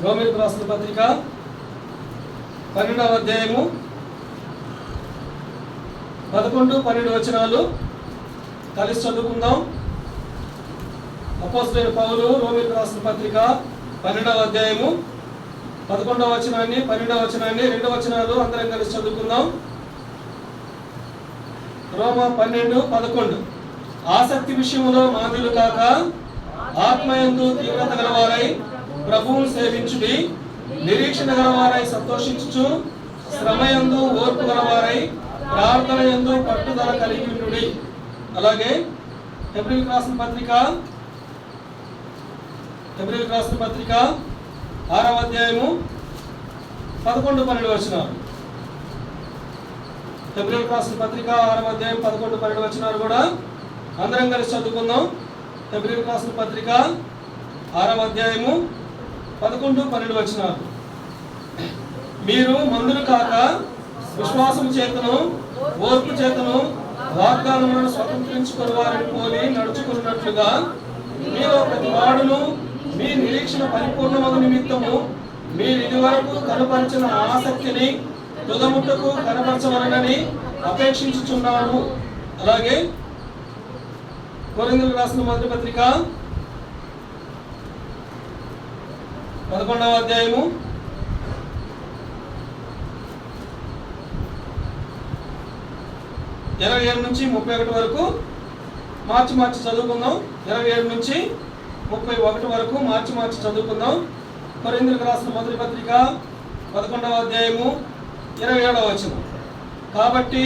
రోమీయులకు రాసిన పత్రిక 12వ అధ్యాయము 11-12 వచనాలు కలిసి చదువుకుందాం. అపోస్తలుడైన పౌలు రోమీయులకు రాసిన పత్రిక 12వ అధ్యాయము 11వ వచనాన్ని 12వ వచనాన్ని 2 వచనాలు అందరం కలిసి చదువుకుందాం. రోమా 12:11 ఆసక్తి విషయంలో మాదిలు కాక ఆత్మయందు తీవ్రత గలవారై ప్రభువును సేవించుడి, నిరీక్షణ గలవారై సంతోషించుచు, శ్రమయందు ఓర్పు గలవారై ప్రార్థన యందు పట్టుదల కలిగి ఉండుడి. అలాగే హెబ్రీయులకు రాసిన పత్రిక 6వ అధ్యాయము 11-12 వచనాలు. హెబ్రీయులకు రాసిన పత్రిక 6వ అధ్యాయం 11-12 వచనాలు కూడా అందరం కలిసి చదువుకుందాం. హెబ్రీయులకు రాసిన పత్రిక 6వ అధ్యాయము 11-12 వచనాలు. మీరు మందులు కాక విశ్వాసం చేతను ఓర్పు చేతను వాగ్దానములను స్వతంత్రించుకుని వారిని పోలి నడుచుకున్నట్లుగా మీలో ప్రతి వాడును మీ నిరీక్షణ పరిపూర్ణమగు నిమిత్తము మీరు ఇదివరకు కనపరిచిన ఆసక్తిని తుదముట్టకు కనపరచవలనని అపేక్షించుచున్నాను. అలాగే కొరింథీయులకు రాసిన మొదటి పత్రిక 11వ అధ్యాయము 27-31 వరకు మార్చి చదువుకుందాం. 27-31 వరకు మార్చి చదువుకుందాం. కొరింథీయులకు రాసిన మొదటి పత్రిక 11వ అధ్యాయము 27వ వచనం. కాబట్టి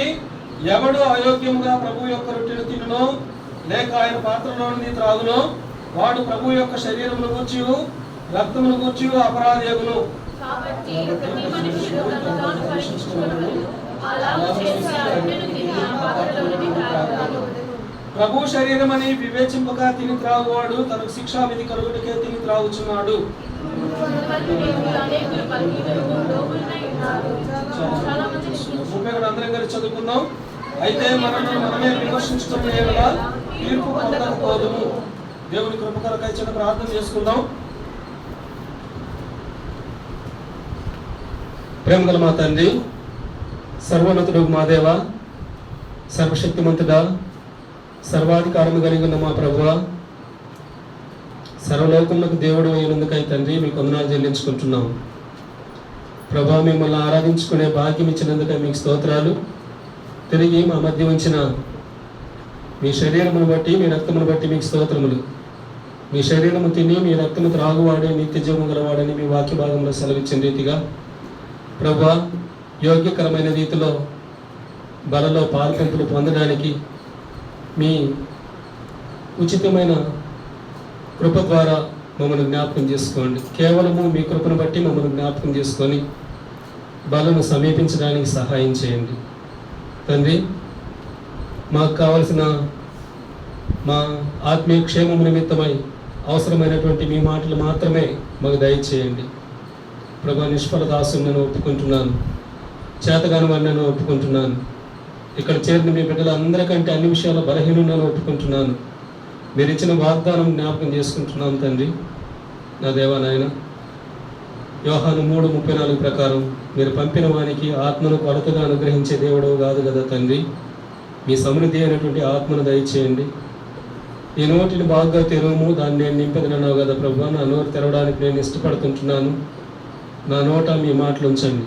ఎవడు అయోగ్యముగా ప్రభు యొక్క రొట్టెను తినునో లేక ఆయన పాత్రలో నుండి త్రాగునో వాడు ప్రభు యొక్క శరీరమును గూర్చి రక్తమును గూర్చి అపరాధి యగును. ప్రభు శరీరం అని వివేచింపక తిని త్రాగువాడు తనకు శిక్షా విధి కలుగుటకే తిని త్రాగుచున్నాడు. అందరం కలిసి చదువుకుందాం. అయితే మనమే విమర్శించడం లేదా తీర్పు పొందకపోదుము. దేవుని కృప కొరకై చిన్న ప్రార్థన చేసుకుందాం. ప్రేమగల మా తండ్రి, సర్వోన్నతుడు మా దేవ, సర్వశక్తిమంతుడా, సర్వాధికారము కలిగి ఉన్న మా ప్రభువా, సర్వలోకములకు దేవుడు అయినందుకై తండ్రి మీకు వందనాలు చెల్లించుకుంటున్నాం. ప్రభా, మిమ్మల్ని ఆరాధించుకునే భాగ్యం ఇచ్చినందుకై మీకు స్తోత్రాలు. తిరిగి మా మధ్య ఉంచిన మీ శరీరమును బట్టి మీ రక్తమును బట్టి మీకు స్తోత్రములు. మీ శరీరము తిని మీ రక్తము త్రాగువాడే నిత్య జీవము గలవాడని మీ వాక్య భాగంలో సెలవిచ్చిన రీతిగా ప్రభా, యోగ్యకరమైన రీతిలో బలలో పాల్పంపులు పొందడానికి మీ ఉచితమైన కృప ద్వారా మమ్మల్ని జ్ఞాపకం చేసుకోండి. కేవలము మీ కృపను బట్టి మమ్మల్ని జ్ఞాపకం చేసుకొని బలను సమీపించడానికి సహాయం చేయండి తండ్రి. మాకు కావలసిన మా ఆత్మీయ క్షేమం నిమిత్తమై అవసరమైనటువంటి మీ మాటలు మాత్రమే మాకు దయచేయండి ప్రభా. నిష్ఫల దాసుని ఒప్పుకుంటున్నాను, చేతగాని వాడిని ఒప్పుకుంటున్నాను. ఇక్కడ చేరిన మీ బిడ్డలు అందరికంటే అన్ని విషయాల్లో బలహీనులను ఒప్పుకుంటున్నాను. మీరు ఇచ్చిన వాగ్దానం జ్ఞాపకం చేసుకుంటున్నాను తండ్రి. నా దేవా నాయన, యోహాను 3:34 ప్రకారం మీరు పంపిన వానికి ఆత్మను కొరతగా అనుగ్రహించే దేవుడు కాదు కదా తండ్రి. మీ సమృద్ధి అయినటువంటి ఆత్మను దయచేయండి. ఈ నోటిని బాగా తెరువు, దాన్ని నేను నింపెదనన్నావు కదా ప్రభు. నా నోరు తెరవడానికి నేను ఇష్టపడుతుంటున్నాను. నా నోట మీ మాటలు ఉంచండి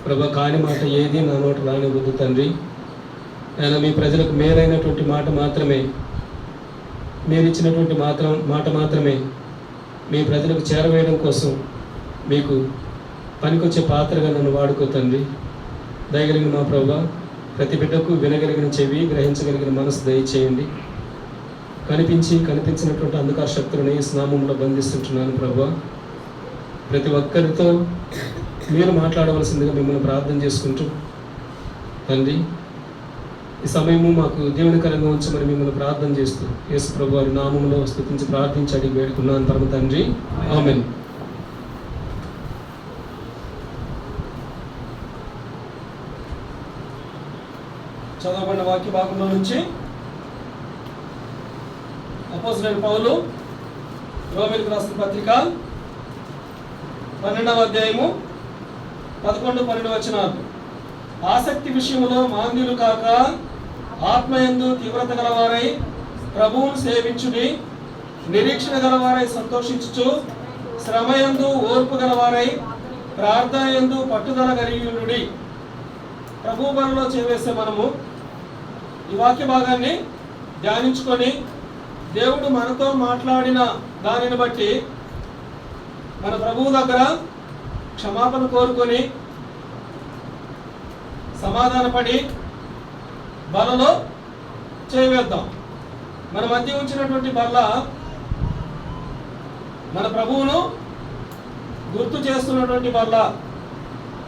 ప్రభా. కాని మాట ఏది నా నోట రానివ్వద్దు తండ్రి. ఆయన మీ ప్రజలకు మేలైనటువంటి మాట మాత్రమే, మీరు ఇచ్చినటువంటి మాట మాత్రమే మీ ప్రజలకు చేరవేయడం కోసం మీకు పనికొచ్చే పాత్రగా నన్ను వాడుకో తండ్రి. దయగలిగిన మా ప్రభా, ప్రతి బిడ్డకు వినగలిగిన చెవి, గ్రహించగలిగిన మనసు దయచేయండి. కనిపించినటువంటి అంధకార శక్తులను ఈ స్నామంలో బంధిస్తుంటున్నాను ప్రభా. ప్రతి ఒక్కరితో మీరు మాట్లాడవలసిందిగా మిమ్మల్ని ప్రార్థన చేసుకుంటూ తండ్రి, ఈ సమయము మాకు దేవునికరంగా ఉంచమని మిమ్మల్ని ప్రార్థన చేస్తూ యేసు ప్రభు వారి నామములో స్తుతించి ప్రార్థించి అడిగి వేడుకున్నాను పరమ తండ్రి, ఆమేన్. చదవబడిన వాక్య భాగంలో నుంచి అపోస్తలుడైన పౌలు రోమీయులకు రాసిన పత్రిక 12వ అధ్యాయము 11, 12 వచనాలు. ఆసక్తి విషయంలో మాంద్యులు కాక ఆత్మయందు తీవ్రత గలవారై ప్రభువును సేవించుడి, నిరీక్షణ గలవారై సంతోషించుచు, శ్రమయందు ఓర్పు గలవారై ప్రార్థన యందు పట్టుదల కలిగి. ప్రభు బలలో చేవేసే మనము ఈ వాక్య భాగాన్ని ధ్యానించుకొని దేవుడు మనతో మాట్లాడిన దానిని బట్టి మన ప్రభువు దగ్గర క్షమాపణ కోరుకొని సమాధానపడి బలలో చేయవేద్దాం. మన మధ్య ఉంచినటువంటి బల్ల మన ప్రభువును గుర్తు చేస్తున్నటువంటి బల్ల,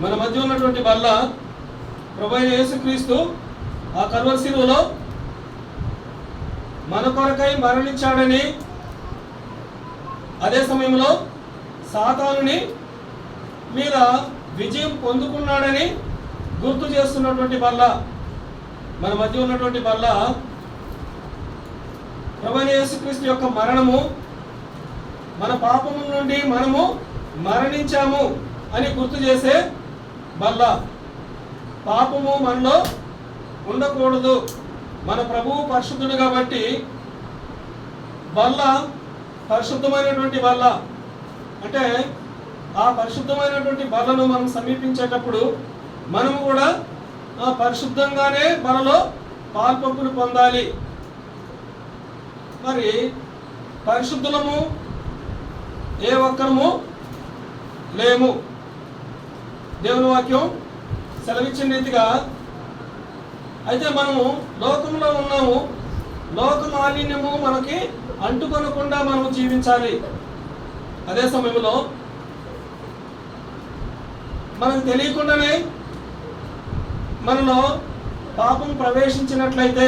మన మధ్య ఉన్నటువంటి బల్ల ప్రభువైన యేసుక్రీస్తు ఆ కల్వరి శిలువలో మన కొరకై మరణించాడని, అదే సమయంలో సాతానుని మీద విజయం పొందుకున్నాడని గుర్తు చేస్తున్నటువంటి బల్ల, మన మధ్య ఉన్నటువంటి బల్ల ప్రభువైన యేసుక్రీస్తు యొక్క మరణము, మన పాపము నుండి మనము మరణించాము అని గుర్తు చేసే బల్ల. పాపము మనలో ఉండకూడదు. మన ప్రభువు పరిశుద్ధుడు కాబట్టి బల్ల పరిశుద్ధమైనటువంటి బల్ల. అంటే ఆ పరిశుద్ధమైనటువంటి బల్లను మనం సమీపించేటప్పుడు మనము కూడా పరిశుద్ధంగానే బలలో పాల్పంపులు పొందాలి. మరి పరిశుద్ధులము ఏ ఒక్కరము లేము. దేవుని వాక్యం సెలవిచ్చిన రీతిగా అయితే మనము లోకంలో ఉన్నాము. లోక మాలిన్యము మనకి అంటుకొనకుండా మనము జీవించాలి. అదే సమయంలో మనకు తెలియకుండానే మనలో పాపం ప్రవేశించినట్లయితే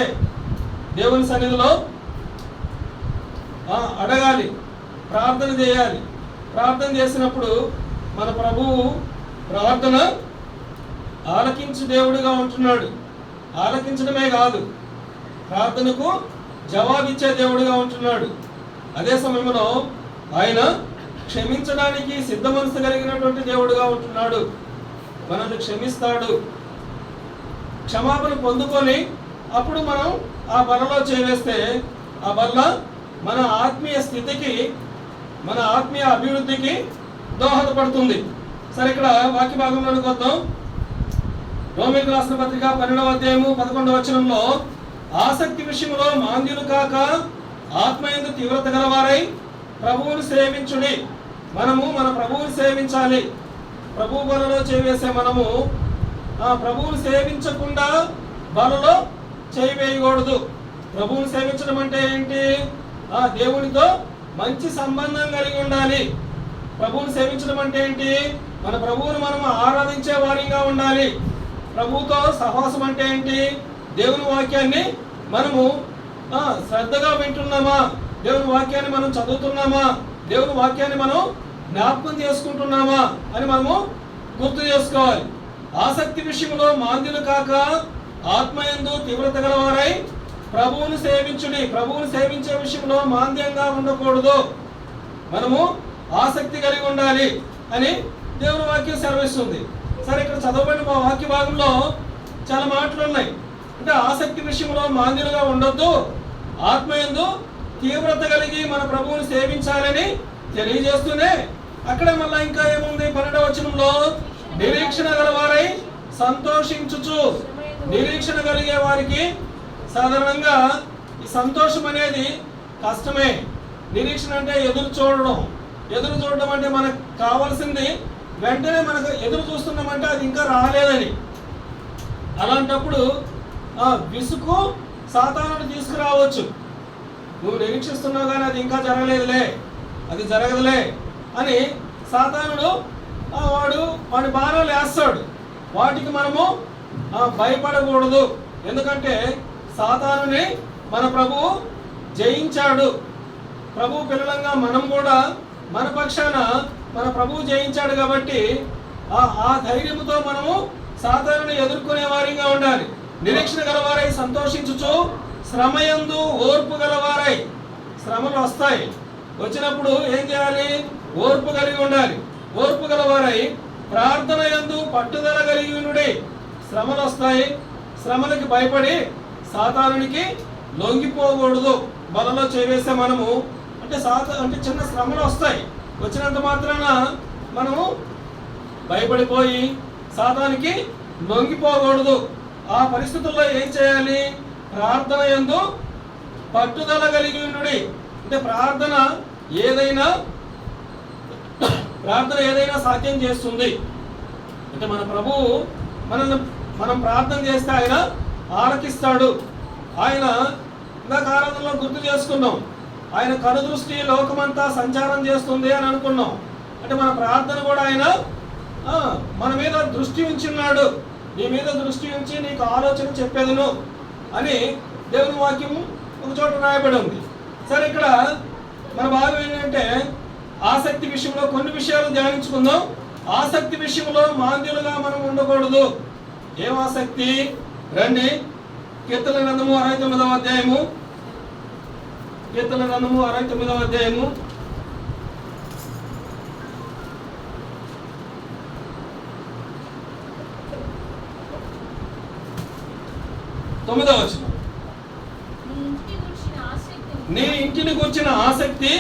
దేవుని సన్నిధిలో అడగాలి, ప్రార్థన చేయాలి. ప్రార్థన చేసినప్పుడు మన ప్రభువు ప్రార్థన ఆలకించు దేవుడిగా ఉంటున్నాడు. ఆలకించడమే కాదు, ప్రార్థనకు జవాబిచ్చే దేవుడిగా ఉంటున్నాడు. అదే సమయంలో ఆయన క్షమించడానికి సిద్ధ మనసు కలిగినటువంటి దేవుడిగా ఉంటున్నాడు. మనల్ని క్షమిస్తాడు. క్షమాపణ పొందుకొని అప్పుడు మనం ఆ బలలో చేవేస్తే ఆ బల్ల మన ఆత్మీయ స్థితికి, మన ఆత్మీయ అభివృద్ధికి దోహదపడుతుంది. సరే, ఇక్కడ వాక్య భాగంలోకి వద్దాం. రోమీయులకు రాసిన పత్రిక 12వ అధ్యాయము 11వ వచనంలో ఆసక్తి విషయంలో మాంద్యులు కాక ఆత్మయందు తీవ్రత గలవారై ప్రభువును సేవించుడి. మనము మన ప్రభువుని సేవించాలి. ప్రభువు బలలో చేవేసే మనము ప్రభువుని సేవించకుండా బలలో చేయవేయకూడదు. ప్రభువుని సేవించడం అంటే ఏంటి? దేవునితో మంచి సంబంధం కలిగి ఉండాలి. ప్రభువుని సేవించడం అంటే ఏంటి? మన ప్రభువును మనము ఆరాధించే వారిగా ఉండాలి. ప్రభువుతో సహవాసం అంటే ఏంటి? దేవుని వాక్యాన్ని మనము శ్రద్ధగా వింటున్నామా? దేవుని వాక్యాన్ని మనం చదువుతున్నామా? దేవుని వాక్యాన్ని మనం జ్ఞాపకం చేసుకుంటున్నామా అని మనము గుర్తు చేసుకోవాలి. ఆసక్తి విషయంలో మాంద్యులు కాక ఆత్మయందు తీవ్రత గలవారై ప్రభువును సేవించుడి. ప్రభువును సేవించే విషయంలో మాంద్యంగా ఉండకూడదు. మనము ఆసక్తి కలిగి ఉండాలి అని దేవుని వాక్యం సెలవిస్తుంది. సరే, ఇక్కడ చదవబడిన మా వాక్య భాగంలో చాలా మాటలు ఉన్నాయి. అంటే ఆసక్తి విషయంలో మాంద్యులుగా ఉండొద్దు, ఆత్మయందు తీవ్రత కలిగి మన ప్రభువుని సేవించాలని తెలియజేస్తూనే అక్కడ మళ్ళా ఇంకా ఏముంది? 12వ వచనంలో నిరీక్షణ గలవారై సంతోషించుచు. నిరీక్షణ కలిగే వారికి సాధారణంగా ఈ సంతోషం అనేది కష్టమే. నిరీక్షణ అంటే ఎదురు చూడడం. ఎదురు చూడడం అంటే మనకు కావాల్సింది వెంటనే మనకు ఎదురు చూస్తున్నామంటే అది ఇంకా రాలేదని. అలాంటప్పుడు విసుగు సాతానుడు తీసుకురావచ్చు. నువ్వు నిరీక్షిస్తున్నావు కానీ అది ఇంకా జరగలేదులే, అది జరగదులే అని సాతానుడు వాడి భారాలు వేస్తాడు. వాటికి మనము భయపడకూడదు. ఎందుకంటే సాతానుని మన ప్రభువు జయించాడు. ప్రభు పిల్లలంగా మనం కూడా మన పక్షాన మన ప్రభువు జయించాడు కాబట్టి ఆ ధైర్యంతో మనము సాతానుని ఎదుర్కొనే వారిగా ఉండాలి. నిరీక్షణ గలవారై సంతోషించుచు, శ్రమయందు ఓర్పు గలవారై. శ్రమలు వస్తాయి, వచ్చినప్పుడు ఏం చేయాలి? ఓర్పు కలిగి ఉండాలి. ఓర్పు గలవారై ప్రార్థన యందు పట్టుదల కలిగి ఉండుడి. శ్రమలు వస్తాయి, శ్రమలకి భయపడి సాతానునికి లొంగిపోకూడదు. బలలో చేవేసే మనము అంటే చిన్న శ్రమలు వస్తాయి, వచ్చినంత మాత్రాన మనము భయపడిపోయి సాతానికి లొంగిపోకూడదు. ఆ పరిస్థితుల్లో ఏం చేయాలి? ప్రార్థన యందు పట్టుదల కలిగి ఉండుడి. అంటే ప్రార్థన ఏదైనా సాధ్యం చేస్తుంది. అంటే మన ప్రభువు మనం ప్రార్థన చేస్తే ఆయన ఆలకిస్తాడు. ఆయన ఇందాక ఆరాధనలో గుర్తు చేసుకున్నాం, ఆయన కనుదృష్టి లోకమంతా సంచారం చేస్తుంది అని అనుకున్నాం. అంటే మన ప్రార్థన కూడా ఆయన మన మీద దృష్టి ఉంచున్నాడు. నీ మీద దృష్టి ఉంచి నీకు ఆలోచన చెప్పేదను అని దేవుని వాక్యం ఒక చోట రాయబడి ఉంది. సరే, ఇక్కడ మన భాగం ఏంటంటే ఆసక్తి విషయంలో కొన్ని విషయాలు ధ్యానించుకుందాం. ఆసక్తి విషయంలో మాంద్యులుగా మనం ఉండకూడదు. ఏం ఆసక్తి? రండి, కీర్తన గ్రంథము 69వ అధ్యాయము. కీర్తన గ్రంథము 69వ అధ్యాయము 9వ వచనం. నీ ఇంటిని గూర్చిన ఆసక్తి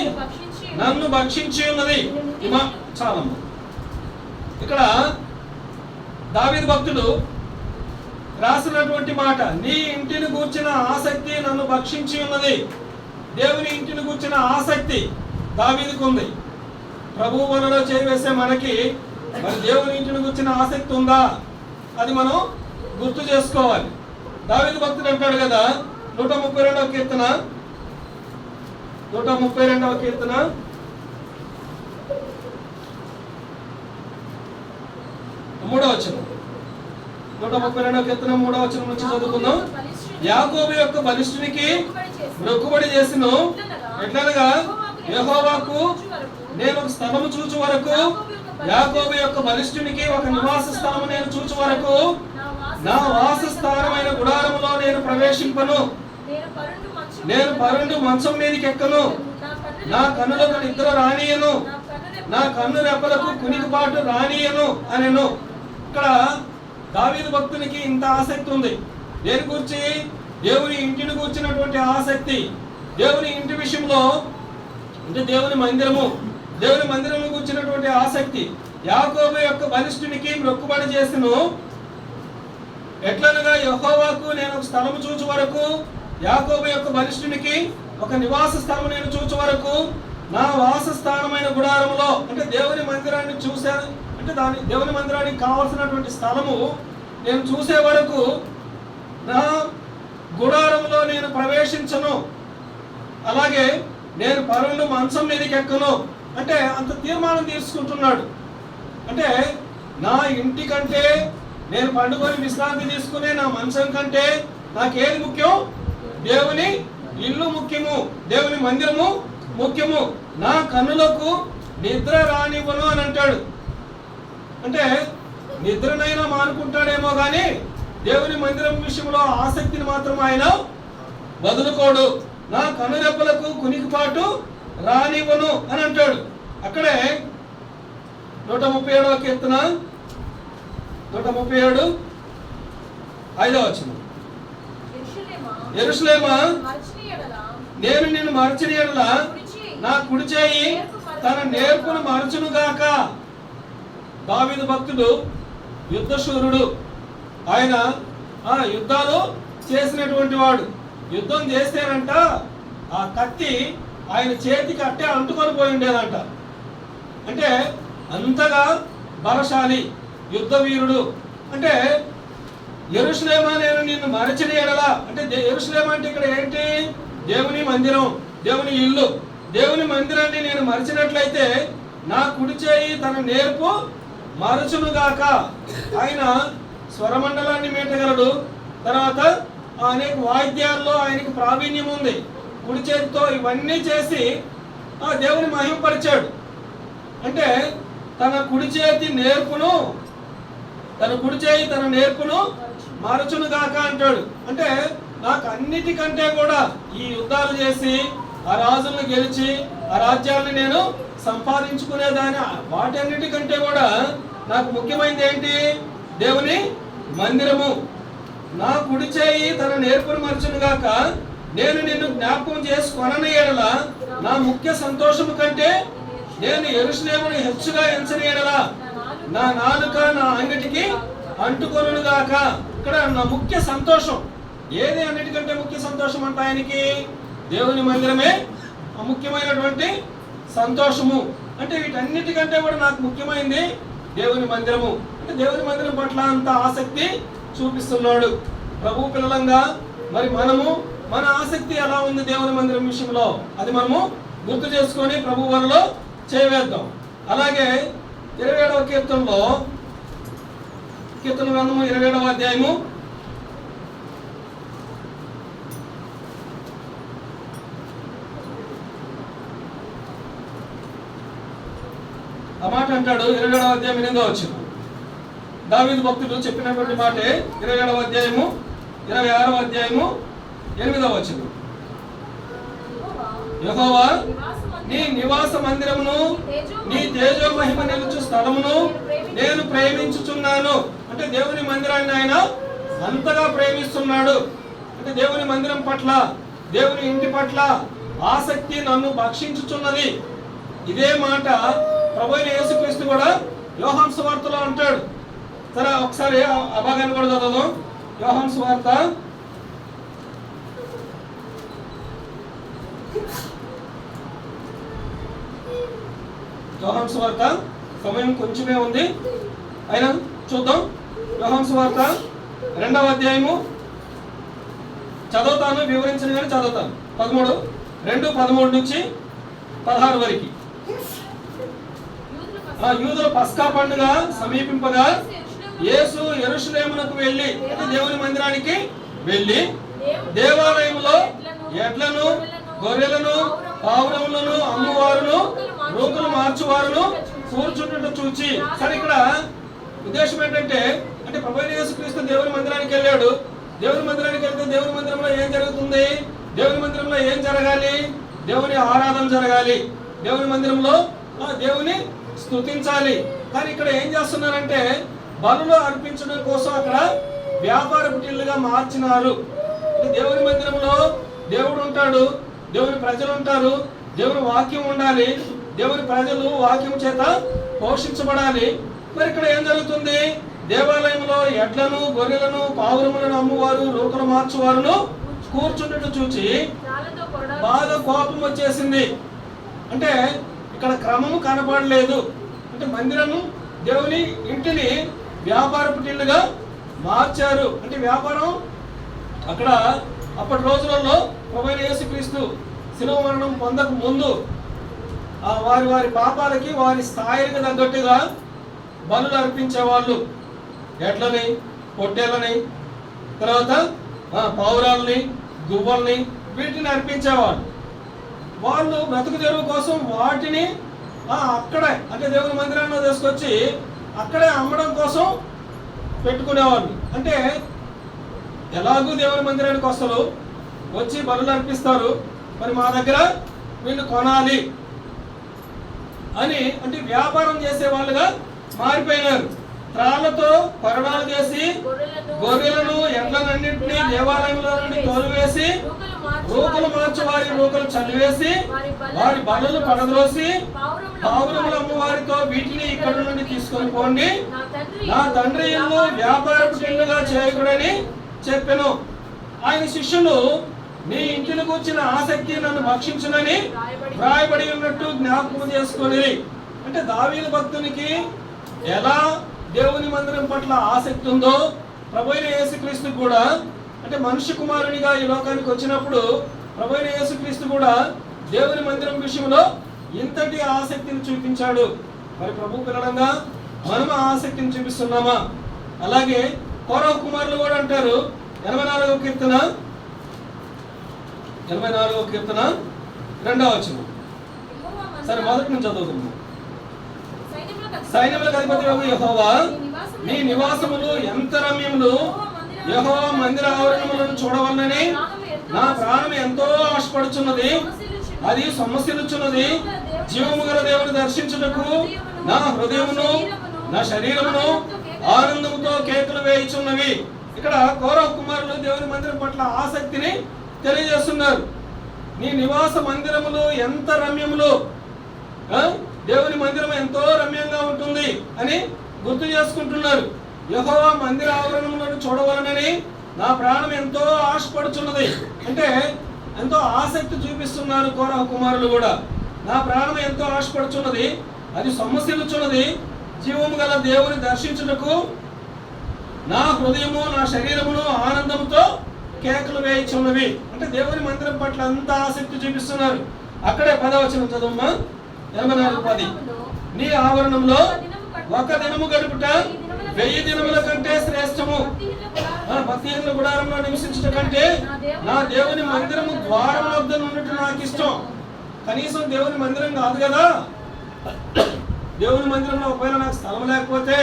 నన్ను భక్షించి ఉన్నది. చాలమ్మ. ఇక్కడ దావీదు భక్తుడు రాసినటువంటి మాట, నీ ఇంటిని గూర్చిన ఆసక్తి నన్ను భక్షించి ఉన్నది. దేవుని ఇంటిని గూర్చిన ఆసక్తి దావీదుకు ఉంది. ప్రభువు వలలో చేవేసే మనకి మరి దేవుని ఇంటిని గూర్చిన ఆసక్తి ఉందా? అది మనం గుర్తు చేసుకోవాలి. దావీదు భక్తుడు అంటాడు కదా, 132వ కీర్తన 132వ కీర్తన 3వ వచనం. 132వ కీర్తన 3వ వచనం నుంచి చదువుకుందాం. యాకోబు యొక్క బలిష్ఠునికి మొక్కుబడి చేసిన ఎట్లనగా యెహోవాకు నేను ఒక స్థలము చూచు వరకు, యాకోబు యొక్క బలిష్ఠునికి ఒక నివాస స్థలము నేను చూచు వరకు నా వాసస్థానమైన గుడారములో నేను ప్రవేశింపను. నేను పరుండు మంచం మీదకి ఎక్కను. నా కన్నులకు నిద్ర రానియను, నా కన్ను రెప్పలకు కునికిపాటు రానియను అనెను. ఇక్కడ దావీదు భక్తునికి ఇంత ఆసక్తి ఉంది. దేని గురించి? దేవుని ఇంటిని కూర్చున్నటువంటి ఆసక్తి. దేవుని ఇంటి విషయంలో అంటే దేవుని మందిరము కూర్చున్నటువంటి ఆసక్తి. యాకోబు యొక్క బలిష్ఠునికి మొక్కుబడి చేసెను. ఎట్లనగా యెహోవాకు నేను ఒక స్థలము చూచు వరకు, యాకోబు యొక్క బలిష్ఠునికి ఒక నివాస స్థలము నేను చూచు వరకు నా వాసస్థానమైన గుడారములో, అంటే దేవుని మందిరాన్ని చూశాను, అంటే దేవుని మందిరానికి కావాల్సినటువంటి స్థలము నేను చూసే వరకు నా గుడారంలో నేను ప్రవేశించను. అలాగే నేను పరుండు మంచం మీదకి ఎక్కను. అంటే అంత తీర్మానం తీసుకుంటున్నాడు. అంటే నా ఇంటి కంటే, నేను పండుకొని విశ్రాంతి తీసుకునే నా మంచం కంటే నాకేది ముఖ్యం? దేవుని ఇల్లు ముఖ్యము, దేవుని మందిరము ముఖ్యము. నా కన్నులకు నిద్ర రానివ్వను అని అంటాడు. అంటే నిద్రనైనా మానుకుంటాడేమో కానీ దేవుని మందిరం విషయంలో ఆసక్తిని మాత్రం ఆయన వదులుకోడు. నా కనురెప్పలకు కునికిపాటు రానివ్వను అని అంటాడు. అక్కడే 137వ కీర్తన 137 5వ వచనం. యెరూషలేమా, నేను నిన్ను మరచిన యెడల నా కుడి చేయి తన నేర్పును మరచును గాక. దావీదు భక్తుడు యుద్ధశూరుడు. ఆయన యుద్ధాలు చేసినటువంటి వాడు. యుద్ధం చేస్తేనంట ఆ కత్తి ఆయన చేతికి అట్టే అంటుకొని పోయి ఉండేదంట. అంటే అంతగా బలశాలి, యుద్ధ వీరుడు. అంటే యెరూషలేమా, నేను నిన్ను మరచిన యెడల, అంటే యెరూషలేమా అంటే ఇక్కడ ఏంటి? దేవుని మందిరం, దేవుని ఇల్లు. దేవుని మందిరాన్ని నేను మరిచినట్లయితే నా కుడి చేయి తన నేర్పు మరచునుగాక. ఆయన స్వరమండలాన్ని మీటగలడు. తర్వాత అనేక వాయిద్యాల్లో ఆయనకు ప్రావీణ్యం ఉంది. కుడి చేతితో ఇవన్నీ చేసి దేవుని మహిమపరిచాడు. అంటే తన కుడి చేయి తన నేర్పును మరచునుగాక అంటాడు. అంటే నాకు అన్నిటికంటే కూడా ఈ యుద్ధాలు చేసి ఆ రాజులను గెలిచి ఆ రాజ్యాలను నేను సంపాదించుకునే దాని వాటన్నిటికంటే కూడా నాకు ముఖ్యమైనది ఏంటి? దేవుని మందిరము. నా కుడి చేయి తన నేర్పును మరచును గాక, నేను నిన్ను జ్ఞాపకం చేసుకొనని ఎడల నా ముఖ్య సంతోషము కంటే నేను యెరూషలేమును హెచ్చుగా ఎంచని ఎడల నా నాలుక నా అంగటికి అంటుకొనును గాక. ఇక్కడ నా ముఖ్య సంతోషం ఏది? అన్నిటికంటే ముఖ్య సంతోషం అంటే ఆయనకి దేవుని మందిరమే ముఖ్యమైనటువంటి సంతోషము. అంటే వీటన్నిటికంటే కూడా నాకు ముఖ్యమైనది దేవుని మందిరము. అంటే దేవుని మందిరం పట్ల అంత ఆసక్తి చూపిస్తున్నాడు. ప్రభు పిల్లలంగా మరి మనము మన ఆసక్తి ఎలా ఉంది దేవుని మందిరం విషయంలో, అది మనము గుర్తు చేసుకొని ప్రభు వరలో చేయవేద్దాం. అలాగే 27వ కీర్తనలో, కీర్తన గ్రంథము 27వ అధ్యాయము 27వ అధ్యాయం 8వ వచనం దావీదు భక్తుడు చెప్పినటువంటి మాటే. 27వ అధ్యాయము 26వ అధ్యాయము 8వ వచనం, యెహోవా నీ నివాస మందిరమును, నీ తేజో మహిమ నిలుచు స్థలమును నేను ప్రేమించుచున్నాను. అంటే దేవుని మందిరాన్ని ఆయన అంతగా ప్రేమిస్తున్నాడు. అంటే దేవుని మందిరం పట్ల, దేవుని ఇంటి పట్ల ఆసక్తి నన్ను భక్షించుచున్నది. ఇదే మాట ప్రభువైన యేసుక్రీస్తు కూడా యోహాను సువార్తలో అంటాడు. సరే ఒకసారి ఆ భాగాన్ని కూడా చదువుదాం. యోహాను సువార్త సమయం కొంచెమే ఉంది, అయినా చూద్దాం. యోహాను సువార్త 2వ అధ్యాయము చదువుతాను, వివరించిన కానీ చదువుతాను. 2:13 నుంచి 16 వరకు. యూదుల పస్కా పండుగ సమీపింపగా యేసు యెరూషలేమునకు వెళ్ళి, అంటే దేవుని మందిరానికి వెళ్ళి, దేవాలయంలో ఎడ్లను, గొర్రెలను, పావురములను అమ్మువారును, రూకులు మార్చువారును కూర్చుంటుట చూచి. సరే ఇక్కడ ఉద్దేశం ఏంటంటే, అంటే ప్రభువైన యేసుక్రీస్తు దేవుని మందిరానికి వెళ్ళాడు. దేవుని మందిరానికి వెళ్తే దేవుని మందిరంలో ఏం జరుగుతుంది? దేవుని మందిరంలో ఏం జరగాలి? దేవుని ఆరాధన జరగాలి. దేవుని మందిరంలో దేవుని స్తుతించాలి. కానీ ఇక్కడ ఏం చేస్తున్నారంటే, బలులు అర్పించడం కోసం అక్కడ వ్యాపార పుటిల్లుగా మార్చినారు. దేవుని మందిరంలో దేవుడు ఉంటాడు, దేవుని ప్రజలు ఉంటారు, దేవుని వాక్యం ఉండాలి, దేవుని ప్రజలు వాక్యం చేత పోషించబడాలి. మరి ఇక్కడ ఏం జరుగుతుంది? దేవాలయంలో ఎడ్లను, గొర్రెలను, పావురములను అమ్మువారు, రూకలు మార్చువారును కూర్చుంటూ చూచి బాగా కోపం వచ్చేసింది. అంటే ఇక్కడ క్రమము కనపడలేదు. అంటే మందిరము, దేవుని ఇంటిని వ్యాపార పుటిల్లుగా మార్చారు. అంటే వ్యాపారం అక్కడ అప్పటి రోజులలో ప్రభువైన యేసుక్రీస్తు శిలువ మరణం పొందక ముందు వారి వారి పాపాలకి వారి స్థాయికి తగ్గట్టుగా బలులు అర్పించేవాళ్ళు. ఎడ్లని, పొట్టేళ్ళని, తర్వాత పావురాలని, గువ్వల్ని, వీటిని అర్పించేవాళ్ళు. వాళ్ళు బ్రతుకు తెరువు కోసం వాటిని అక్కడే, అంటే దేవుని మందిరాన్ని తీసుకొచ్చి అక్కడే అమ్మడం కోసం పెట్టుకునేవాళ్ళు. అంటే ఎలాగూ దేవుని మందిరానికి వస్తారు, వచ్చి బలులు అర్పిస్తారు, మరి మా దగ్గర వీళ్ళు కొనాలి అని, అంటే వ్యాపారం చేసే వాళ్ళుగా మారిపోయినారు. త్రాళ్లతో కొరడాలు చేసి గొర్రెలను, ఎడ్లన్నింటినీ దేవాలయంలో నుండి తోలువేసి, రూకలు మార్చి వారి రూకలు చల్లివేసి, వారి బలులు పడద్రోసి, పావురములు అమ్మవారితో వీటిని ఇక్కడ నుండి తీసుకొని పోండి, నా తండ్రి ఇల్లు వ్యాపార పుటిల్లుగా చేయకూడని చెప్పెను. ఆయన శిష్యులు, నీ ఇంటిని కూర్చిన ఆసక్తి నన్ను భక్షించునని వ్రాయబడి ఉన్నట్టు జ్ఞాపకం చేసుకొని. అంటే దావీదు భక్తునికి ఎలా దేవుని మందిరం పట్ల ఆసక్తి ఉందో, ప్రభువైన యేసుక్రీస్తు కూడా, అంటే మనుష్య కుమారునిగా ఈ లోకానికి వచ్చినప్పుడు ప్రభువైన యేసుక్రీస్తు కూడా దేవుని మందిరం విషయంలో ఇంతటి ఆసక్తిని చూపించాడు. మరి ప్రభు పిల్లలంగా మనం ఆసక్తిని చూపిస్తున్నామా? అలాగే కోరహు కుమారులు కూడా అంటారు. 84వ కీర్తన 2వ వచనం. సరే మొదటి నుంచి చదువుతున్నాం. సైన్యములకు అధిపతి యెహోవా, నీ నివాసములు ఎంత రమ్యములు, యెహోవా మందిర ఆవరణములను చూడవలనని నా ప్రాణం ఎంతో ఆశపడుచున్నది, అది సొమ్మసిల్లుచున్నది. జీవము గల దేవుని దర్శించుటకు నా హృదయమును నా శరీరమును ఆనందముతో కేకలు వేయుచున్నవి. ఇక్కడ కౌరవ కుమారులు దేవుని మందిరం పట్ల ఆసక్తిని తెలియజేస్తున్నారు. నీ నివాస మందిరములు ఎంత రమ్యములు, దేవుని మందిరం ఎంతో రమ్యంగా ఉంటుంది అని గుర్తు చేసుకుంటున్నారు. యెహోవా మందిర ఆవరణములను చూడవలనని నా ప్రాణం ఎంతో ఆశపడుచున్నది. అంటే ఎంతో ఆసక్తి చూపిస్తున్నారు కౌరవ కుమారులు కూడా. నా ప్రాణం ఎంతో ఆశపడుచున్నది, అది సొమ్మసిల్లుచున్నది జీవము గల దేవుని దర్శించుటకు నా హృదయము నా శరీరమును ఆనందంతో కేకలు వేయించున్నవి. అంటే దేవుని మందిరం పట్ల అంత ఆసక్తి చూపిస్తున్నారు. అక్కడే 10వ వచనం చదువుమా. 84:10 నీ ఆవరణంలో ఒక దినము గడుపుట 1000 దినముల కంటే శ్రేష్టము. భక్తిహీనుల గుడారంలో నివసించుట కంటే నా దేవుని మందిరము ద్వారం వద్ద ఉన్నట్టు నాకు ఇష్టం. కనీసం దేవుని మందిరం కాదు కదా, దేవుని మందిరంలో ఒకవేళ నాకు స్థలం లేకపోతే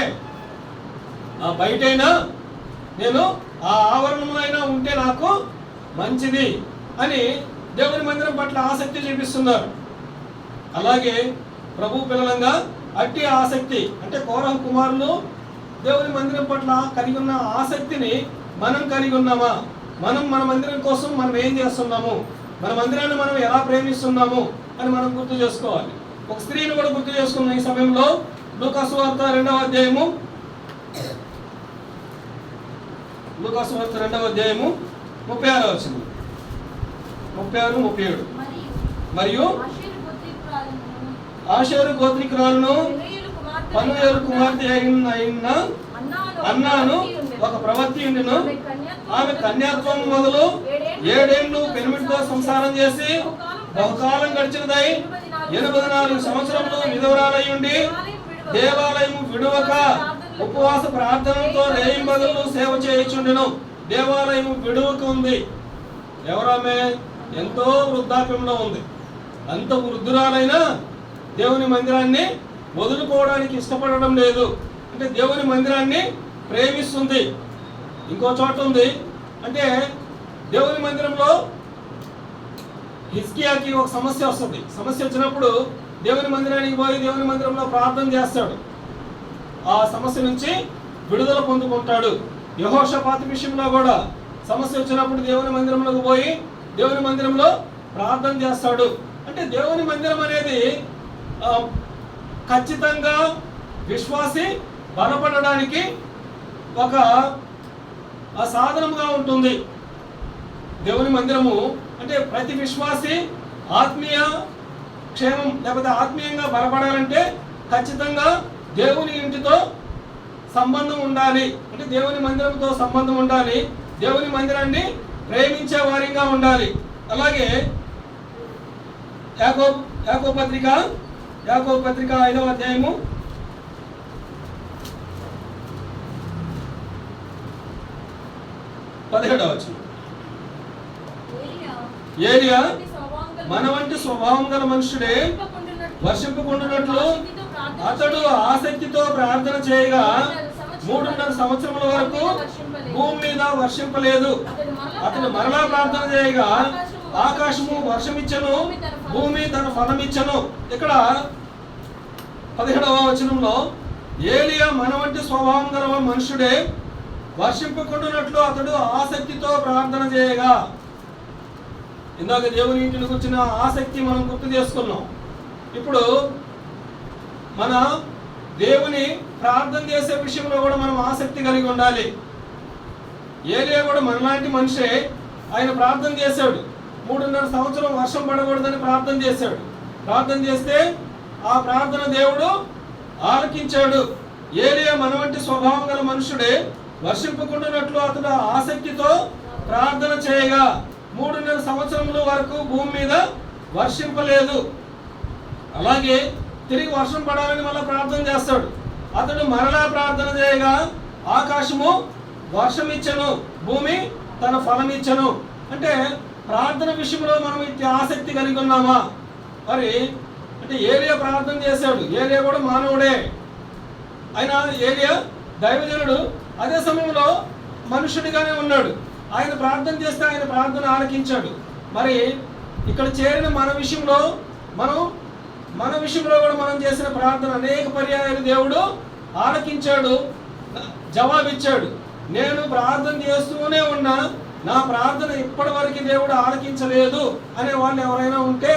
బయటైనా నేను ఆ ఆవరణంలో అయినా ఉంటే నాకు మంచిది అని దేవుని మందిరం పట్ల ఆసక్తి చూపిస్తున్నారు. అలాగే ప్రభు పిల్లలంగా అట్టి ఆసక్తి అంటే కౌరవ కుమారులు దేవుని మందిరం పట్ల కలిగి ఉన్న ఆసక్తిని మనం కలిగి ఉన్నామా? మనం మన మందిరం కోసం మనం ఏం చేస్తున్నాము, మన మందిరాన్ని మనం ఎలా ప్రేమిస్తున్నాము అని మనం గుర్తు చేసుకోవాలి. ఒక స్త్రీని కూడా గుర్తు చేసుకున్న ఈ సమయంలో లూకాసు వార్త 2వ అధ్యాయము 36వ వచనం 36-37 మరియు ఆషేరు గోత్రికురాలను పనుయేలు కుమార్తె అయిన అన్నాను ఒక ప్రవక్తి ఉండిను. ఆమె కన్యాత్వం మొదలు 7 ఏళ్ళు పెనిమిటితో సంసారం చేసి బహుకాలం గడిచినదై 84 సంవత్సరములు విధవరాలై ఉండి దేవాలయము విడువక ఉపవాస ప్రార్థనలతో రేయింబగళ్ళు సేవ చేయుచుండెను. దేవాలయము విడువక ఉంది. ఎవరామె? ఎంతో వృద్ధాప్యంలో ఉంది. అంత వృద్ధురాలైనా దేవుని మందిరాన్ని వదులుకోవడానికి ఇష్టపడడం లేదు. అంటే దేవుని మందిరాన్ని ప్రేమిస్తుంది. ఇంకో చోట ఉంది, అంటే దేవుని మందిరంలో హిజ్కియాకి ఒక సమస్య వస్తుంది. సమస్య వచ్చినప్పుడు దేవుని మందిరానికి పోయి దేవుని మందిరంలో ప్రార్థన చేస్తాడు. ఆ సమస్య నుంచి విడుదల పొందుకుంటాడు. యెహోషాపాతు విషయంలో కూడా సమస్య వచ్చినప్పుడు దేవుని మందిరంలోకి పోయి దేవుని మందిరంలో ప్రార్థన చేస్తాడు. అంటే దేవుని మందిరం అనేది ఖచ్చితంగా విశ్వాసి బలపడడానికి ఒక సాధనముగా ఉంటుంది. దేవుని మందిరము అంటే ప్రతి విశ్వాసి ఆత్మీయ క్షేమం లేకపోతే ఆత్మీయంగా బలపడాలంటే ఖచ్చితంగా దేవుని ఇంటితో సంబంధం ఉండాలి. అంటే దేవుని మందిరంతో సంబంధం ఉండాలి. దేవుని మందిరాన్ని ప్రేమించే వారిగా ఉండాలి. అలాగే యాకోబు పత్రిక 5వ అధ్యాయము 17వ వచనం. ఏలియా మన వంటి స్వభావం గల మనుషుడే వర్షింపకుండునట్లు అతడు ఆసక్తితో ప్రార్థన చేయగా 3.5 సంవత్సరముల వరకు భూమి మీద వర్షింపలేదు. అతడు మరలా ప్రార్థన చేయగా ఆకాశము వర్షమిచ్చను, భూమి తన ఫలమిచ్చను. ఇక్కడ 17వ వచనంలో ఏలియా మన వంటి స్వభావం గల మనుషుడే వర్షింపకుండునట్లు అతడు ఆసక్తితో ప్రార్థన చేయగా. ఇందాక దేవుని ఇంటిని కూర్చున్న ఆసక్తి మనం గుర్తు చేసుకున్నాం. ఇప్పుడు మన దేవుని ప్రార్థన చేసే విషయంలో కూడా మనం ఆసక్తి కలిగి ఉండాలి. ఏలియా కూడా మనలాంటి మనిషే. ఆయన ప్రార్థన చేశాడు. 3.5 సంవత్సరం వర్షం పడకూడదని ప్రార్థన చేశాడు. ప్రార్థన చేస్తే ఆ ప్రార్థన దేవుడు ఆలకించాడు. ఏలియా మన వంటి స్వభావం గల మనుషుడే వర్షింపకుండానట్లు అతడు ఆసక్తితో ప్రార్థన చేయగా 3.5 సంవత్సరముల వరకు భూమి మీద వర్షింపలేదు. అలాగే తిరిగి వర్షం పడాలని మళ్ళీ ప్రార్థన చేస్తాడు. అతడు మరలా ప్రార్థన చేయగా ఆకాశము వర్షం ఇచ్చను, భూమి తన ఫలం ఇచ్చను. అంటే ప్రార్థన విషయంలో మనం ఇట్టి ఆసక్తి కలిగి ఉన్నామా? మరి అంటే ఏలియా ప్రార్థన చేశాడు. ఏలియా కూడా మానవుడే. ఆయన ఏలియా దైవజనుడు, అదే సమయంలో మనుషుడిగానే ఉన్నాడు. ఆయన ప్రార్థన చేస్తే ఆయన ప్రార్థన ఆలకించాడు. మరి ఇక్కడ చేరిన మన విషయంలో మనం మన విషయంలో కూడా మనం చేసిన ప్రార్థన అనేక పర్యాయాలు దేవుడు ఆలకించాడు, జవాబిచ్చాడు. నేను ప్రార్థన చేస్తూనే ఉన్నా, నా ప్రార్థన ఇప్పటి వరకు దేవుడు ఆలకించలేదు అనే వాళ్ళు ఎవరైనా ఉంటే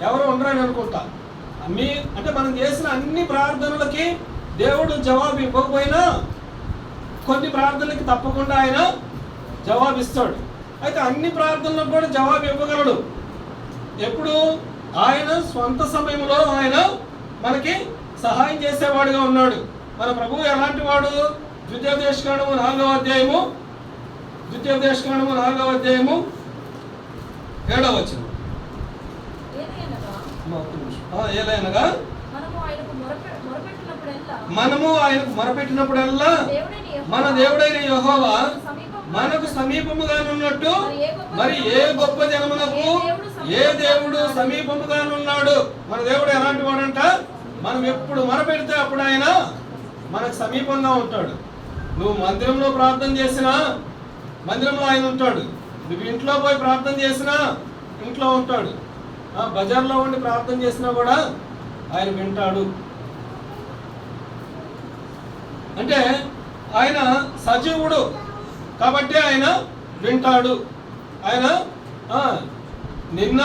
ఎవరు ఉండరని అనుకుంటా. అంటే మనం చేసిన అన్ని ప్రార్థనలకి దేవుడు జవాబు ఇవ్వకపోయినా కొన్ని ప్రార్థనలకి తప్పకుండా ఆయన జవాబిస్తాడు. అయితే అన్ని ప్రార్థనలకు కూడా జవాబు ఇవ్వగలడు. ఎప్పుడు? ఆయన స్వంత సమయంలో ఆయన మనకి సహాయం చేసేవాడుగా ఉన్నాడు. మన ప్రభువు ఎలాంటి వాడు? ద్వితీయోపదేశకాండము 4వ అధ్యాయము 7వ వచనం. ఏలైనగా మనము ఆయనకు మొరపెట్టినప్పుడల్లా మన దేవుడైన యెహోవా మనకు సమీపముగానున్నట్టు మరి ఏ గొప్ప జనమునకు ఏ దేవుడు సమీపముగానున్నాడు. మన దేవుడు ఎలాంటి వాడంట? మనం ఎప్పుడు మొరపెడితే అప్పుడు ఆయన మనకు సమీపంగా ఉంటాడు. నువ్వు మందిరంలో ప్రార్థన చేసినా మందిరంలో ఆయన ఉంటాడు. నువ్వు ఇంట్లో పోయి ప్రార్థన చేసినా ఇంట్లో ఉంటాడు. బజార్లో ఉండి ప్రార్థన చేసినా కూడా ఆయన వింటాడు. అంటే ఆయన సజీవుడు కాబట్టి ఆయన వింటాడు. ఆయన నిన్న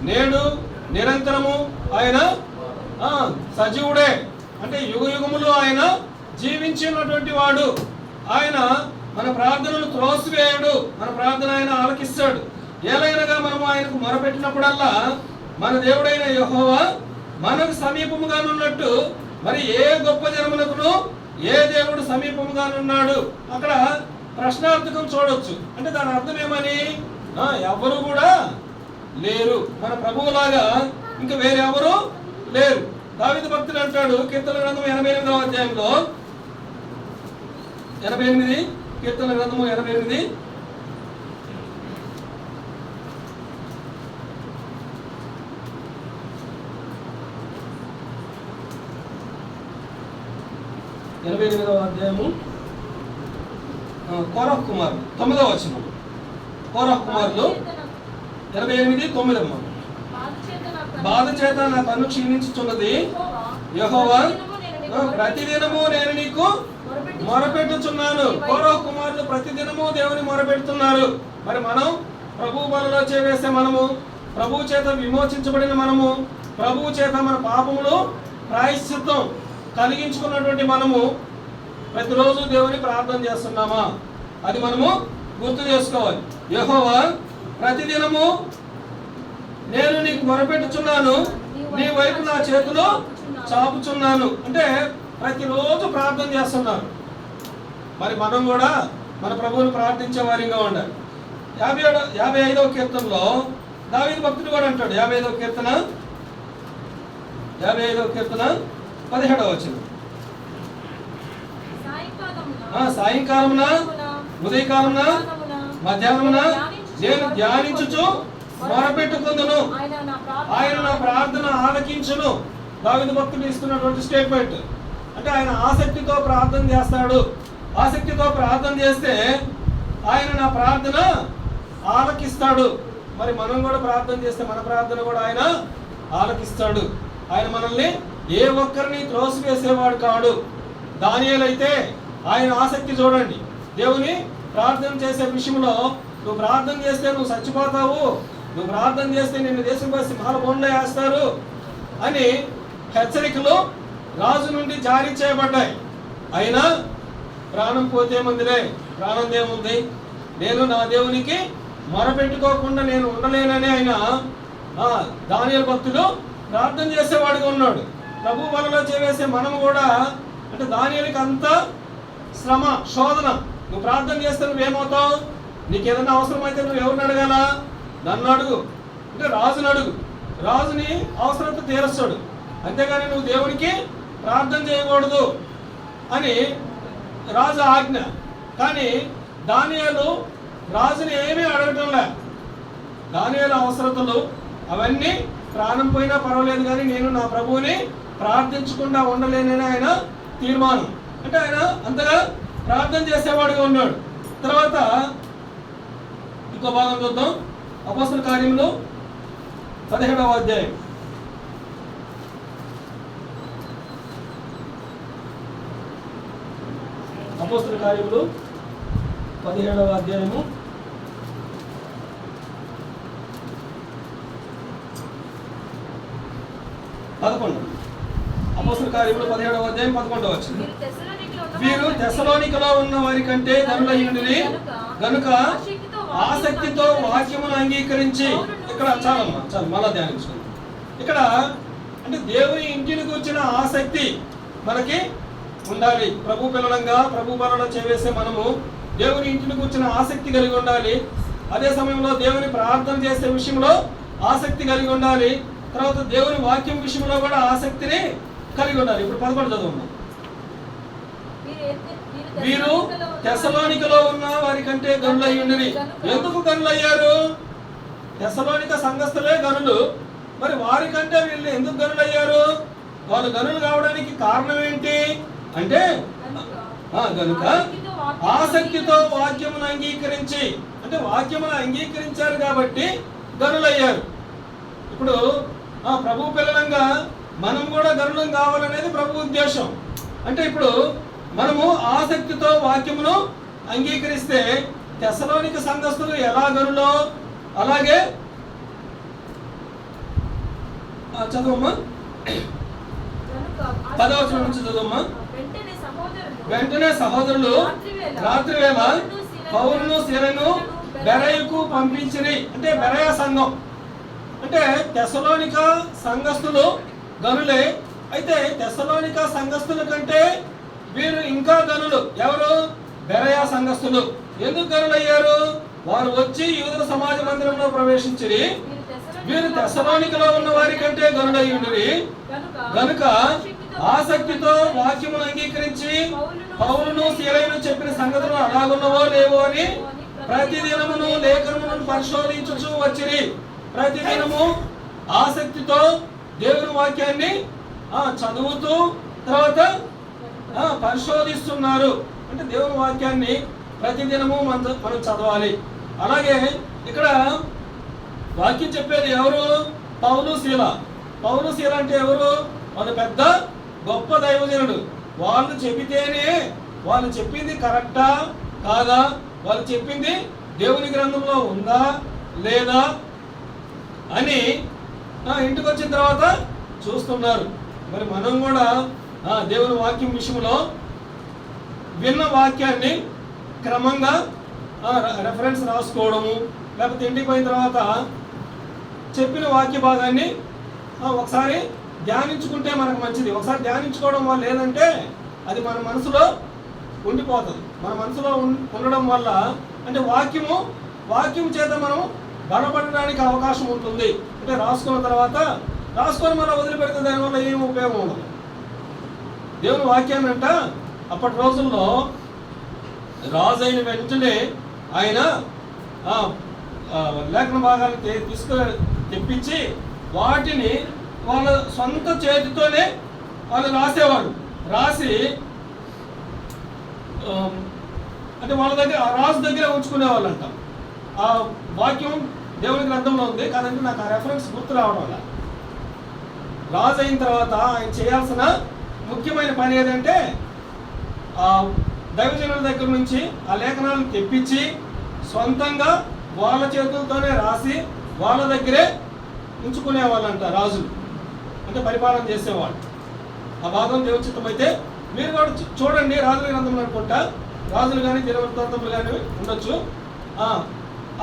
నేడు నిరంతరము ఆయన సజీవుడే. అంటే యుగ యుగములు ఆయన జీవించినటువంటి వాడు. ఆయన మన ప్రార్థనలు త్రోసివేయడు, మన ప్రార్థన ఆయన ఆలకిస్తాడు. ఏలైనగా మనము ఆయనకు మొరపెట్టినప్పుడల్లా మన దేవుడైన యెహోవా మనకు సమీపముగానున్నట్టు మరి ఏ గొప్ప జనమునకును ఏ దేవుడు సమీపముగానున్నాడు. అక్కడ ప్రశ్నార్థకం చూడొచ్చు. అంటే దాని అర్థం ఏమని? ఎవరు కూడా లేరు, మన ప్రభువులాగా ఇంకా వేరెవరు లేరు. దావీదు భక్తుడు అంటాడు కీర్తన గ్రంథం 88వ అధ్యాయంలో 88 కీర్తన గ్రంథము 88 88వ అధ్యాయము కోరహ్ కుమారులు 9వ వచనం. కోరహ్ కుమారులు 88:9. బాధ చేత నా కన్ను క్షీణించుచున్నది యెహోవా, ప్రతిదినము నేను నీకు మొరపెట్టుచున్నాను. కోరహ్ కుమారులు ప్రతిదినము దేవుని మొరపెడుతున్నారు. మరి మనం ప్రభువు బలలో చేవేసే మనము, ప్రభువు చేత విమోచించబడిన మనము, ప్రభువు చేత మన పాపములు ప్రాయశ్చిత్తం కలిగించుకున్నటువంటి మనము ప్రతిరోజు దేవుని ప్రార్థన చేస్తున్నామా? అది మనము గుర్తు చేసుకోవాలి. యెహోవా, ప్రతిదినము నేను నీకు మొరపెట్టుచున్నాను, నీ వైపు నా చేతిలో చాపుచున్నాను. అంటే ప్రతిరోజు ప్రార్థన చేస్తున్నారు. మరి మనం కూడా మన ప్రభువుని ప్రార్థించే వారిగా ఉండాలి. 55వ కీర్తనలో దావీదు భక్తుడు కూడా అంటాడు. 55వ కీర్తన 17వ వచనం. సాయంకాలమున ఉదయకాలమున మధ్యాహ్నమున నేను ధ్యానించుచు మొరపెట్టుకుందును, ఆయన నా ప్రార్థన ఆలకించును. దావీదు భక్తుడు ఇస్తున్నటువంటి స్టేట్మెంట్. అంటే ఆయన ఆసక్తితో ప్రార్థన చేస్తాడు. ఆసక్తితో ప్రార్థన చేస్తే ఆయన నా ప్రార్థన ఆలకిస్తాడు. మరి మనం కూడా ప్రార్థన చేస్తే మన ప్రార్థన కూడా ఆయన ఆలకిస్తాడు. ఆయన మనల్ని ఏ ఒక్కరిని త్రోసివేసేవాడు కాడు. దానియేలు అయితే ఆయన ఆసక్తి చూడండి. దేవుని ప్రార్థన చేసే విషయంలో నువ్వు ప్రార్థన చేస్తే నువ్వు చచ్చిపోతావు, నువ్వు ప్రార్థన చేస్తే నిన్ను దేశంపై సింహాల బోన్లో వేస్తారు అని హెచ్చరికలు రాజు నుండి జారీ చేయబడ్డాయి. అయినా ప్రాణం పోతే మందిలే, ప్రాణం ఏముంది, నేను నా దేవునికి మొరపెట్టుకోకుండా నేను ఉండలేనని ఆయన దానియేలు భక్తుడు ప్రార్థన చేసేవాడిగా ఉన్నాడు. ప్రభు బలలో చేవేసే మనం కూడా, అంటే దానియేలుకి అంత శ్రమ శోధన. నువ్వు ప్రార్థన చేస్తే నువ్వేమవుతావు? నీకు ఏదైనా అవసరమైతే నువ్వు ఎవరిని అడగాల? నన్ను అడుగు, అంటే రాజుని అడుగు. రాజుని అవసరత తీరుస్తాడు. అంతేగాని నువ్వు దేవునికి ప్రార్థన చేయకూడదు అని రాజు ఆజ్ఞ. కానీ దానియేలు రాజుని ఏమీ అడగటంలే. దానియేలు అవసరతలు అవన్నీ ప్రాణం పోయినా పర్వాలేదు కానీ నేను నా ప్రభువుని ప్రార్థించకుండా ఉండలేనని ఆయన తీర్మానం. అంటే ఆయన అంతగా ప్రార్థన చేసేవాడుగా ఉన్నాడు. తర్వాత ఇంకో భాగం చూద్దాం. అపోస్తల కార్యములు 17వ అధ్యాయం అపోస్తలుల కార్యములు 17వ అధ్యాయము 11. అపోస్తలుల కార్యములు 17వ అధ్యాయం 11వ వచనం. వీరు తెస్సలోనికలో ఉన్న వారి కంటే ధనులయ్యుండిరి గనుక ఆసక్తితో వాక్యమును అంగీకరించి. ఇక్కడ చాలు మళ్ళా ధ్యానించుకుందాం. ఇక్కడ అంటే దేవుని ఇంటిని కూర్చిన ఆసక్తి మనకి ఉండాలి. ప్రభు పిల్లలంగా ప్రభు బలలో చేవేసే మనము దేవుని ఇంటిని కూర్చిన ఆసక్తి కలిగి ఉండాలి. అదే సమయంలో దేవుని ప్రార్థన చేసే విషయంలో ఆసక్తి కలిగి ఉండాలి. తర్వాత దేవుని వాక్యం విషయంలో కూడా ఆసక్తిని కలిగి ఉండాలి. ఇప్పుడు 11 చదువున్నాం. వీరు తెస్సలోనికలో ఉన్న వారి కంటే గనులయ్యుండిరి. ఎందుకు గనులయ్యారు? తెస్సలోనిక సంఘస్థులే గనులు. మరి వారి కంటే వీళ్ళు ఎందుకు గనులయ్యారు? వాళ్ళు గనులు కావడానికి కారణం ఏంటి అంటే గనుక ఆసక్తితో వాక్యమును అంగీకరించి, అంటే వాక్యమును అంగీకరించారు కాబట్టి గనులయ్యారు. ఇప్పుడు ప్రభు పిల్లలంగా మనం కూడా గనులం కావాలనేది ప్రభు ఉద్దేశం. అంటే ఇప్పుడు మనము ఆసక్తితో వాక్యమును అంగీకరిస్తే తెస్సలోనిక సంఘస్థులు ఎలా గనులో అలాగే చదువమ్మా 10వ వచనం నుంచి చదువమ్మా. వెంటనే సహోదరులు రాత్రివేళ పౌలును శీలను బెరయుకు పంపించిరి. అంటే బెరయ సంఘం అంటే తెస్సలోనిక సంఘస్థులు గనులే. అయితే తెస్సలోనిక సంఘస్థుల కంటే వీరు ఇంకా గనులు. ఎవరు? బెరయ సంఘస్థులు. ఎందుకు గనులయ్యారు? వారు వచ్చి యూదుల సమాజ మందిరంలో ప్రవేశించిరి. వీరు తెస్సలోనికలో ఉన్న వారి కంటే గనులయ్యుండిరి గనుక ఆసక్తితో వాక్యమును అంగీకరించి పౌలును శీలను చెప్పిన సంగతులు అలాగున్నవో లేవో అని ప్రతిదినమును లేఖనములను పరిశోధించుచూ వచ్చిరి. ప్రతిదినము ఆసక్తితో దేవుని వాక్యాన్ని చదువుతూ తర్వాత పరిశోధిస్తున్నారు. అంటే దేవుని వాక్యాన్ని ప్రతిదినము మనం చదవాలి. అలాగే ఇక్కడ వాక్యం చెప్పేది ఎవరు? పౌలు శీల. పౌలు శీల అంటే ఎవరు? వాళ్ళు పెద్ద గొప్ప దైవజనుడు. వాళ్ళు చెబితేనే వాళ్ళు చెప్పింది కరెక్టా కాదా, వాళ్ళు చెప్పింది దేవుని గ్రంథంలో ఉందా లేదా అని ఇంటికి వచ్చిన తర్వాత చూస్తున్నారు. మరి మనం కూడా దేవుని వాక్యం విషయంలో విన్న వాక్యాన్ని క్రమంగా రెఫరెన్స్ రాసుకోవడము, లేకపోతే ఇంటికి పోయిన తర్వాత చెప్పిన వాక్య భాగాన్ని ఒకసారి ధ్యానించుకుంటే మనకు మంచిది. ఒకసారి ధ్యానించుకోవడం వల్ల ఏంటంటే అది మన మనసులో ఉండిపోతుంది. మన మనసులో ఉండడం వల్ల అంటే వాక్యం చేత మనం బలపడడానికి అవకాశం ఉంటుంది. అంటే రాసుకున్న తర్వాత రాసుకొని మళ్ళీ వదిలిపెడితే దానివల్ల ఏం ఉపయోగం ఉండదు. దేవుని వాక్యాన్ని అంట అప్పటి రోజుల్లో రాజు అయిన వెంటనే ఆయన లేఖన భాగాలు తెప్పించి వాటిని వాళ్ళ సొంత చేతితోనే వాళ్ళు రాసేవాడు. రాసి అంటే వాళ్ళ దగ్గర రాజు దగ్గర ఉంచుకునేవాళ్ళంట. ఆ వాక్యం దేవుని గ్రంథంలో ఉంది కాదంటే నాకు ఆ రెఫరెన్స్ గుర్తు రావడం వల్ల రాజు అయిన తర్వాత ఆయన చేయాల్సిన ముఖ్యమైన పని ఏదంటే దైవజనుల దగ్గర నుంచి ఆ లేఖనాలను తెప్పించి సొంతంగా వాళ్ళ చేతులతోనే రాసి వాళ్ళ దగ్గరే ఉంచుకునేవాళ్ళంట రాజులు. అంటే పరిపాలన చేసేవాళ్ళు. ఆ భాగం దేవుచిత్తం అయితే మీరు కూడా చూడండి. రాజుల గ్రంథంలో అనుకుంటా రాజులు కానీ దినవృత్తాంతములు కానీ ఉండొచ్చు.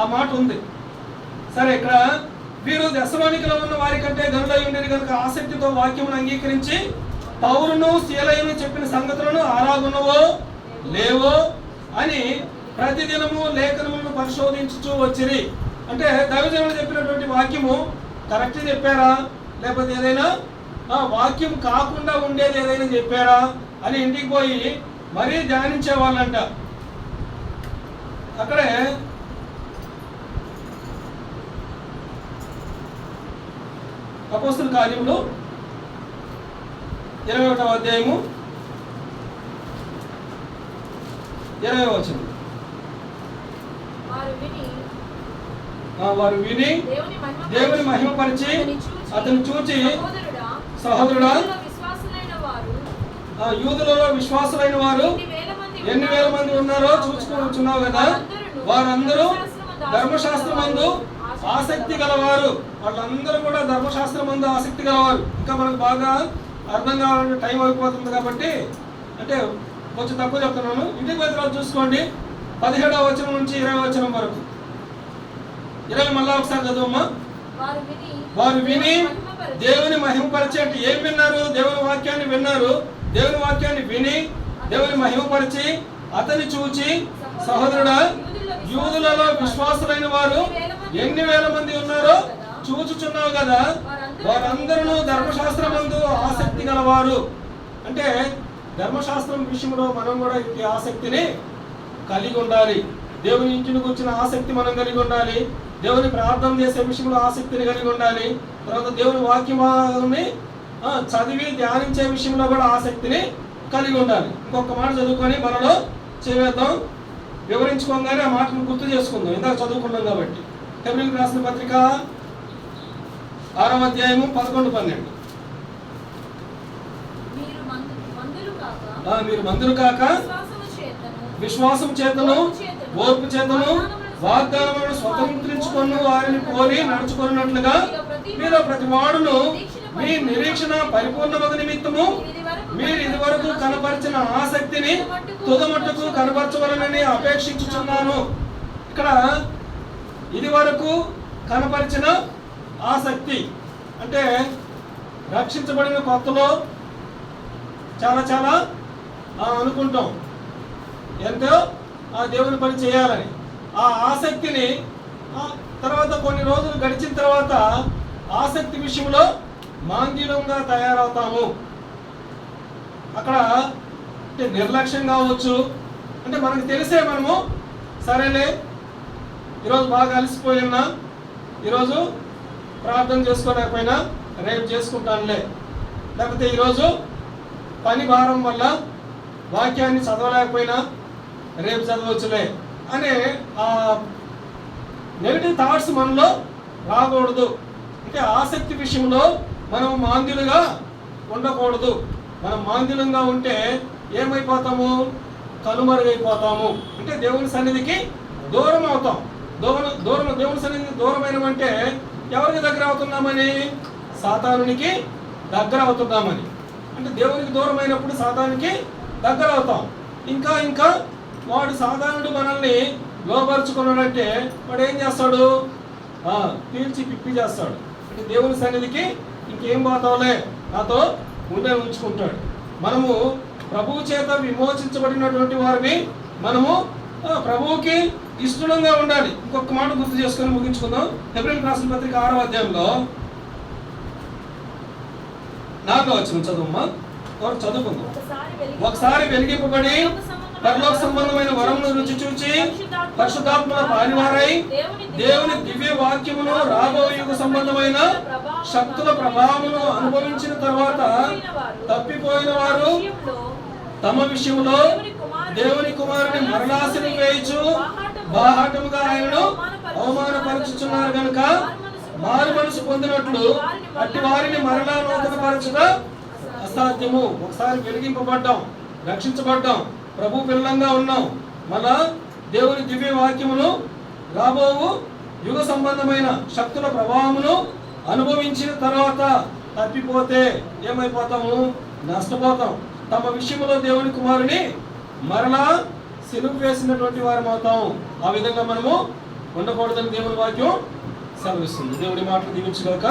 ఆ మాట ఉంది. సరే, ఇక్కడ వీరు తెస్సలోనికలో ఉన్న వారి కంటే గనులయ్యుండిరి కనుక ఆసక్తితో వాక్యమును అంగీకరించి పౌలును శీలను చెప్పిన సంగతులను అలాగున్నవో లేవో అని ప్రతిదినము లేఖనములను పరిశోధించుచూ వచ్చిరి. అంటే దైవజనులు చెప్పినటువంటి వాక్యము కరెక్ట్ చెప్పారా, లేకపోతే ఏదైనా వాక్యం కాకుండా ఉండేది ఏదైనా చెప్పారా అని ఇంటికి పోయి మరీ ధ్యానించే వాళ్ళంట. అక్కడే అపోస్తలుల కార్యములు 21వ అధ్యాయము 20వ వచనం. వారు విని దేవుని మహిమపరిచి అతను చూచి సహోదరుడా యూదులలో విశ్వాసులైన వారు ఎన్ని వేల మంది ఉన్నారో చూసుకుంటున్నావు కదా, వారందరూ ధర్మశాస్త్రమందు ఆసక్తి గలవారు. వాళ్ళందరూ కూడా ధర్మశాస్త్రమందు ఆసక్తి గలవారు. ఇంకా మనకు బాగా అర్థం కావాలంటే టైం అయిపోతుంది కాబట్టి అంటే కొంచెం తక్కువ చెప్తున్నాను. ఇంటికి పోయిన తర్వాత చూసుకోండి 17వ వచనం నుంచి 20వ వచనం వరకు. 20 మళ్ళా ఒకసారి చదువమ్మా. వారు విని దేవుని మహిమపరిచి, అంటే ఏం విన్నారు? దేవుని వాక్యాన్ని విన్నారు. దేవుని వాక్యాన్ని విని దేవుని మహిమపరిచి అతన్ని చూచి, సహోదరుడా, యూదులలో విశ్వాసులైన వారు ఎన్ని వేల మంది ఉన్నారో చూచుచున్నావు కదా, వారందరూ ధర్మశాస్త్రమందు ఆసక్తి గలవారు. అంటే ధర్మశాస్త్రం విషయంలో మనం కూడా ఈ ఆసక్తిని కలిగి ఉండాలి. దేవుని ఇంటిని కూర్చున్న ఆసక్తి మనం కలిగి ఉండాలి. దేవుని ప్రార్థన చేసే విషయంలో ఆసక్తిని కలిగి ఉండాలి. తర్వాత దేవుని వాక్యాన్ని చదివి ధ్యానించే విషయంలో కూడా ఆసక్తిని కలిగి ఉండాలి. ఇంకొక మాట చదువుకొని మనలో చేద్దాం. వివరించుకోగానే ఆ మాటను గుర్తు చేసుకుందాం, ఇందాక చదువుకున్నాం కాబట్టి. హెబ్రీయులకు రాసిన పత్రిక 6వ అధ్యాయము 11-12. మీరు మందులు కాక విశ్వాసం చేతను ఓర్పు చేతను వాగ్దానములను స్వతంత్రించుకొని వారిని కోరి నడుచుకున్నట్లుగా మీరు ప్రతి వాడును మీ నిరీక్షణ పరిపూర్ణమగు నిమిత్తము మీరు ఇదివరకు కనపరిచిన ఆసక్తిని తుదమట్టుకు కనపరచవలనని అపేక్షించుచున్నాను. ఇక్కడ ఇదివరకు కనపరిచిన ఆసక్తి అంటే రక్షించబడిన కొత్తలో చాలా అనుకుంటాం ఎంతో ఆ దేవుని పని చేయాలని. ఆ ఆసక్తిని తర్వాత కొన్ని రోజులు గడిచిన తర్వాత ఆసక్తి విషయంలో మాంద్యులంగా తయారవుతాము. అక్కడ అంటే నిర్లక్ష్యం కావచ్చు. అంటే మనకు తెలిసే మనము సరేలే ఈరోజు బాగా అలసిపోయి ఉన్నా, ఈరోజు ప్రార్థన చేసుకోలేకపోయినా రేపు చేసుకుంటానులే, లేకపోతే ఈరోజు పని భారం వల్ల వాక్యాన్ని చదవలేకపోయినా రేపు చదవచ్చులే అనే ఆ నెగటివ్ థాట్స్ మనలో రాకూడదు. అంటే ఆసక్తి విషయంలో మనం మాంద్యులుగా ఉండకూడదు. మనం మాంద్యులంగా ఉంటే ఏమైపోతాము? కనుమరుగైపోతాము. అంటే దేవుని సన్నిధికి దూరం అవుతాం. దేవుని సన్నిధికి దూరమైనమంటే ఎవరికి దగ్గర అవుతున్నామని? సాతానునికి దగ్గర అవుతున్నామని. అంటే దేవునికి దూరమైనప్పుడు సాతానునికి దగ్గర అవుతాం. ఇంకా వాడు సాధారణుడు మనల్ని లోపరుచుకున్నాడంటే వాడు ఏం చేస్తాడు? పీల్చి పిప్పి చేస్తాడు. అంటే దేవుని సన్నిధికి ఇంకేం పోతావులే, నాతో ఉంచుకుంటాడు. మనము ప్రభువు చేత విమోచించబడినటువంటి వారిని మనము ప్రభువుకి ఇష్టంగా ఉండాలి. ఇంకొక మాట గుర్తు చేసుకొని ముగించుకుందాం. హెబ్రీయులకు రాసిన పత్రిక 6వ అధ్యాయంలో 4వ వచనం చదువుమ్మా. చదువుకుందాం. ఒకసారి వెలిగింపబడి పరలోక సంబంధమైన వరమును రుచి చూచి పరిశుద్ధాత్మల పాలివారై దేవుని దివ్య వాక్యమును రాబోయే యుగ సంబంధమైన శక్తుల ప్రభావమును అనుభవించిన తర్వాత తప్పిపోయిన వారు తమ విషయంలో దేవుని కుమారుని మరణాశను వేయచ్చు బాహాటముగా ఆయనను అవమానపరచుచున్నారు కనుక మారు మనసు పొందినట్లు అట్టి వారిని మరలా నూతన పరచుట అసాధ్యము. ఒకసారి వెలిగింపబడ్డాం, రక్షించబడ్డాం, ప్రభు పిల్లంగా ఉన్నాం. మళ్ళా దేవుని దివ్య వాక్యమును రాబోవు యుగ సంబంధమైన శక్తుల ప్రభావమును అనుభవించిన తర్వాత తప్పిపోతే ఏమైపోతాము? నష్టపోతాం. తమ విషయంలో దేవుని కుమారుని మరలా సిలువ వేసినటువంటి వారం అవుతాం. ఆ విధంగా మనము ఉండకూడదని దేవుని వాక్యం సెలవిస్తుంది. దేవుడి మాటలు దీవించగాక.